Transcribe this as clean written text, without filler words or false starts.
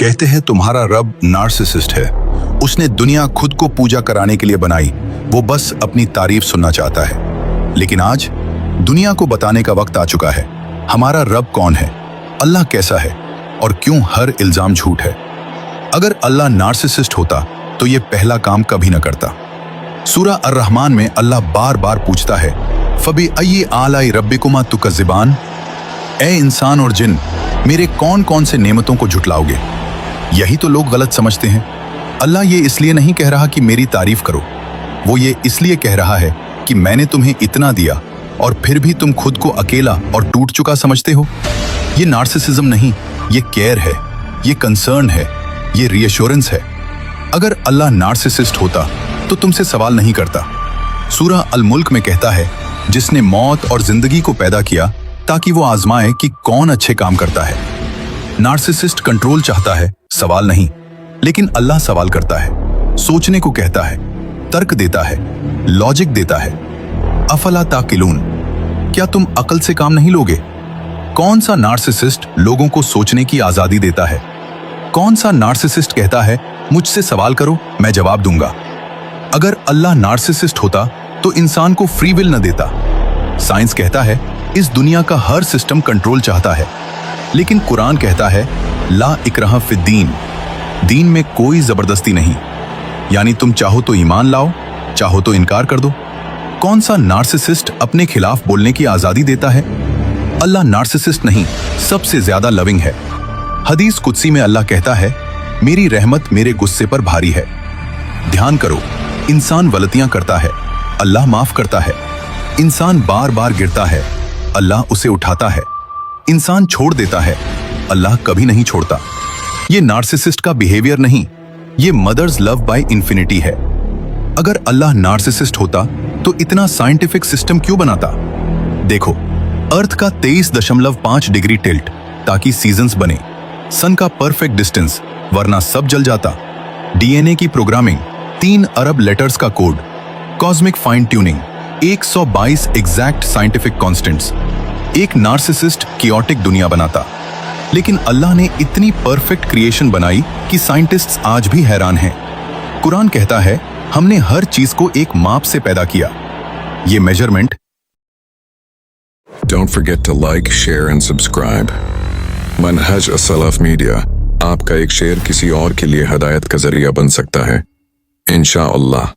कहते हैं तुम्हारा रब नार्सिसिस्ट है। उसने दुनिया खुद को पूजा कराने के लिए बनाई, वो बस अपनी तारीफ सुनना चाहता है। लेकिन आज दुनिया को बताने का वक्त आ चुका है। हमारा रब कौन है, अल्लाह कैसा है और क्यों हर इल्जाम झूठ है। अगर अल्लाह नार्सिसिस्ट होता तो ये पहला काम कभी न करता। सूरा अर-रहमान में अल्लाह बार बार पूछता है, फबी अय्यि आलाई रब्बिकुमा तुकज़्ज़िबान, ए इंसान और जिन, मेरे कौन कौन से नेमतों को झुटलाओगे। यही तो लोग गलत समझते हैं। अल्लाह ये इसलिए नहीं कह रहा कि मेरी तारीफ करो, वो ये इसलिए कह रहा है कि मैंने तुम्हें इतना दिया और फिर भी तुम खुद को अकेला और टूट चुका समझते हो। ये नार्सिसिज्म नहीं, ये केयर है, ये कंसर्न है, ये रीअश्योरेंस है। अगर अल्लाह नार्सिसिस्ट होता तो तुमसे सवाल नहीं करता। सूरा अल मुल्क में कहता है, जिसने मौत और जिंदगी को पैदा किया ताकि वो आजमाए कि कौन अच्छे काम करता है। नार्सिसिस्ट कंट्रोल चाहता है, सवाल नहीं, लेकिन अल्लाह सवाल करता है, सोचने को कहता है, तर्क देता है, लॉजिक देता है। अफला ताकिलून, क्या तुम अकल से काम नहीं लोगे? कौन सा नार्सिसिस्ट लोगों को सोचने की आजादी देता है? कौन सा नार्सिसिस्ट कहता है, मुझसे सवाल करो, मैं जवाब दूंगा? अगर अल्लाह नार्सिसिस्ट होता तो इंसान को फ्री विल न देता। साइंस कहता है इस दुनिया का हर सिस्टम कंट्रोल चाहता है, लेकिन कुरान कहता है ला इकराह फिद्दीन, दीन में कोई जबरदस्ती नहीं। यानी तुम चाहो तो ईमान लाओ, चाहो तो इनकार कर दो। कौन सा नार्सिसिस्ट अपने खिलाफ बोलने की आजादी देता है? अल्लाह नार्सिसिस्ट नहीं, सबसे ज्यादा लविंग है। हदीस कुदसी में अल्लाह कहता है, मेरी रहमत मेरे गुस्से पर भारी है। ध्यान करो, इंसान गलतियां करता है, अल्लाह माफ करता है। इंसान बार बार गिरता है, अल्लाह उसे उठाता है। इंसान छोड़ देता है, अल्लाह कभी नहीं छोड़ता। ये नार्सिसिस्ट का बिहेवियर नहीं, ये मदर्स लव बाय इन्फिनिटी है। अगर अल्लाह नार्सिसिस्ट होता तो इतना साइंटिफिक सिस्टम क्यों बनाता? देखो, अर्थ का 23.5 डिग्री टिल्ट ताकि सीजन्स बने, सन का परफेक्ट डिस्टेंस वरना सब जल जाता, डीएनए की प्रोग्रामिंग, 3 अरब लेटर्स का code, cosmic fine tuning, 122 exact scientific constants. एक नार्सिसिस्ट कियोटिक दुनिया बनाता, लेकिन अल्लाह ने इतनी परफेक्ट क्रिएशन बनाई कि साइंटिस्ट्स आज भी हैरान हैं। कुरान कहता है हमने हर चीज को एक माप से पैदा किया। ये measurement. Don't forget to like, share and subscribe. Manhaj Aslaf media, आपका एक शेयर किसी और के लिए हदायत का जरिया बन सकता है। इंशाअल्लाह।